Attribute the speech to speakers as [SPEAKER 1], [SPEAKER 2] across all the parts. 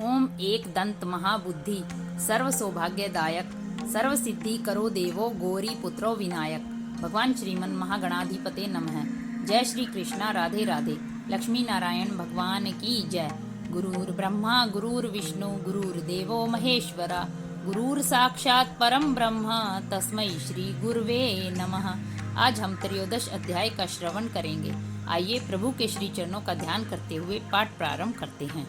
[SPEAKER 1] ओम एक दंत महाबुद्धि सर्व सौभाग्यदायक सर्व सिद्धि करो देवो गौरी पुत्रो विनायक। भगवान श्रीमन महागणाधिपते नमः। जय श्री कृष्णा। राधे राधे। लक्ष्मी नारायण भगवान की जय। गुरुर् ब्रह्मा गुरुर् विष्णु गुरुर्देवो महेश्वरा गुरुर साक्षात परम ब्रह्म तस्मै श्री गुरुवे नमः। आज हम त्रयोदश अध्याय का श्रवण करेंगे। आइए प्रभु के श्री चरणों का ध्यान करते हुए पाठ प्रारंभ करते हैं।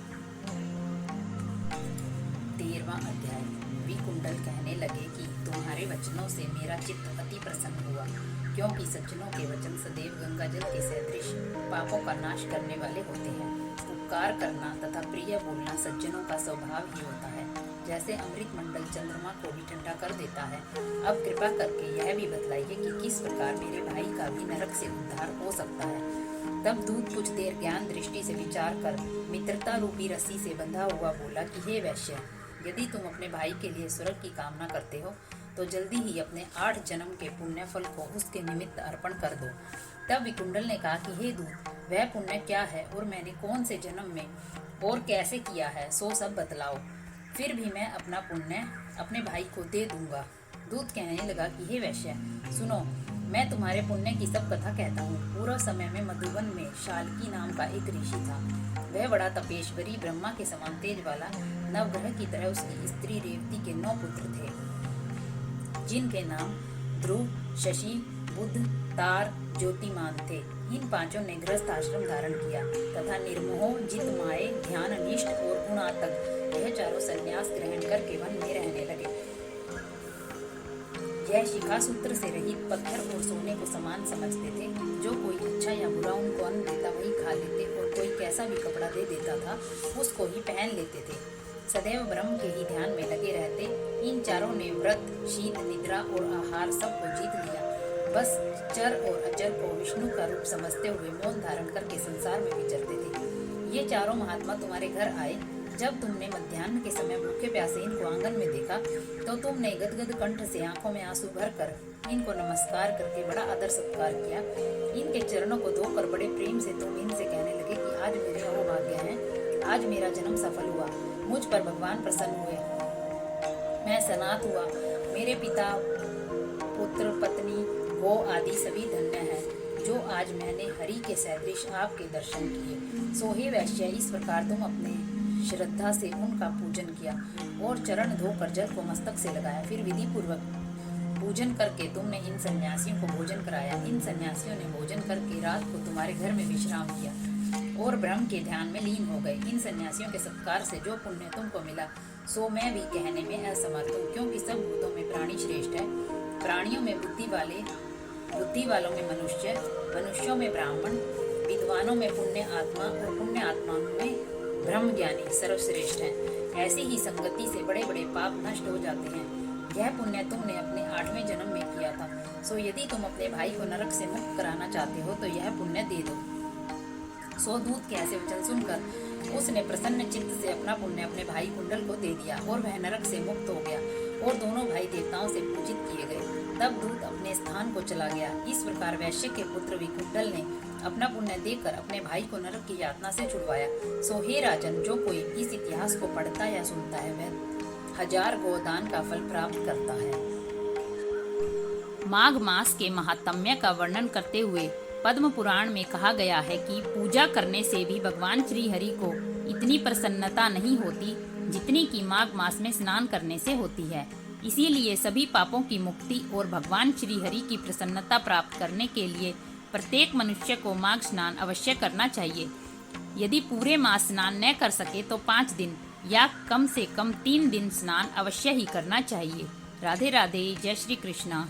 [SPEAKER 1] 13वां अध्याय। विकुंडल कहने लगे कि तुम्हारे वचनों से मेरा चित्त अति प्रसन्न हुआ, क्योंकि सज्जनों के वचन सदैव गंगा जल के सदृश पापों का नाश करने वाले होते हैं। उपकार करना तथा प्रिय बोलना सज्जनों का स्वभाव ही होता है, जैसे अमृत मंडल चंद्रमा को भी ठंडा कर देता है। अब कृपा करके यह भी बतलाइए कि किस प्रकार मेरे भाई का भी नरक से उद्धार हो सकता है। तब दूत कुछ देर ज्ञान दृष्टि से विचार कर मित्रता रूपी रस्सी से बंधा हुआ बोला कि हे वैश्य, यदि तुम अपने भाई के लिए स्वर्ग की कामना करते हो तो जल्दी ही अपने 8 जन्म के पुण्य फल को उसके निमित्त अर्पण कर दो। तब विकुंडल ने कहा कि हे दूत, वह पुण्य क्या है और मैंने कौन से जन्म में और कैसे किया है, सो सब बतलाओ, फिर भी मैं अपना पुण्य अपने भाई को दे दूंगा। दूत कहने लगा कि हे वैश्य, सुनो, मैं तुम्हारे पुण्य की सब कथा कहता हूँ। पूर्व समय में मधुवन में शाल्की नाम का एक ऋषि था। वह बड़ा तपेश्वरी, ब्रह्मा के समान तेज वाला, नवग्रह की तरह उसकी स्त्री रेवती के 9 पुत्र थे, जिनके नाम ध्रुव, शशि, बुध, तार, ज्योतिमान थे। इन 5 ने गृहस्थ आश्रम धारण किया तथा निर्मोह, जितमाये, ध्यान निष्ठ और गुणातक यह 4 संन्यास ग्रहण करके वन में रहने लगे। यह शिखा सूत्र से रहित पत्थर और सोने को समान समझते थे। जो कोई अच्छा या बुरा उनको अन्न देता वही खा लेते, और कोई कैसा भी कपड़ा दे देता था उसको ही पहन लेते थे। सदैव ब्रह्म के ही ध्यान में लगे रहते। इन 4 ने व्रत, शीत, निद्रा और आहार सबको जीत लिया। बस चर और अचर को विष्णु का रूप समझते हुए मौन धारण करके संसार में विचरते थे। ये 4 महात्मा तुम्हारे घर आए। जब तुमने मध्याह्न के समय भूखे प्यासे इनको आंगन में देखा तो तुमने गदगद कंठ से आंखों में आंसू भरकर इनको नमस्कार करके बड़ा आदर सत्कार किया। इनके चरणों को धोकर बड़े प्रेम से तुम इनसे कहने लगे कि आज मेरे अहोभाग्य हैं, आज मेरा जन्म सफल हुआ, मुझ पर भगवान प्रसन्न हुए, मैं सनात हुआ, मेरे पिता, पुत्र, पत्नी, गो आदि सभी धन्य हैं, जो आज मैंने हरि के सदृश आपके दर्शन किए। सो हे वैश्य, इस प्रकार तुम अपने श्रद्धा से उनका पूजन किया और चरण धोकर जल को मस्तक से लगाया। फिर विधि पूर्वक पूजन करके तुमने इन सन्यासियों को भोजन कराया। इन सन्यासियों ने भोजन करके रात को तुम्हारे घर में विश्राम किया और ब्रह्म के ध्यान में लीन हो गए। इन सन्यासियों के सत्कार से जो पुण्य तुमको मिला सो मैं भी कहने में असमर्थ हूँ, क्योंकि सब भूतों में प्राणी श्रेष्ठ है। प्राणियों में बुद्धि वालों में मनुष्य, मनुष्यों में ब्राह्मण, विद्वानों में पुण्य आत्मा और पुण्य आत्माओं में ब्रह्म ज्ञानी सर्वश्रेष्ठ हैं। ऐसी ही संगति से बड़े बड़े पाप नष्ट हो जाते हैं। यह पुण्य तुमने अपने 8वें जन्म में किया था। सो यदि तुम अपने भाई को नरक से मुक्त कराना चाहते हो तो यह पुण्य दे दो। सो दूत के ऐसे वचन सुनकर उसने प्रसन्न चित्त से अपना पुण्य अपने भाई कुंडल को दे दिया और वह नरक से मुक्त हो गया और दोनों भाई देवताओं से पूजित किए गए। तब दूत अपने स्थान को चला गया। इस प्रकार वैश्य के पुत्र विकुंडल ने अपना पुण्य देकर अपने भाई को नरक की यातना से छुड़वाया। सो हे राजन, जो कोई इस इतिहास को पढ़ता या सुनता है वह 1000 गोदान का फल प्राप्त करता है। माघ मास के महात्म्य का वर्णन करते हुए पद्म पुराण में कहा गया है कि पूजा करने से भी भगवान श्री हरि को इतनी प्रसन्नता नहीं होती जितनी कि माघ मास में स्नान करने से होती है। इसीलिए सभी पापों की मुक्ति और भगवान श्री हरि की प्रसन्नता प्राप्त करने के लिए प्रत्येक मनुष्य को माघ स्नान अवश्य करना चाहिए। यदि पूरे मास स्नान न कर सके तो 5 दिन या कम से कम 3 दिन स्नान अवश्य ही करना चाहिए। राधे राधे। जय श्री कृष्णा।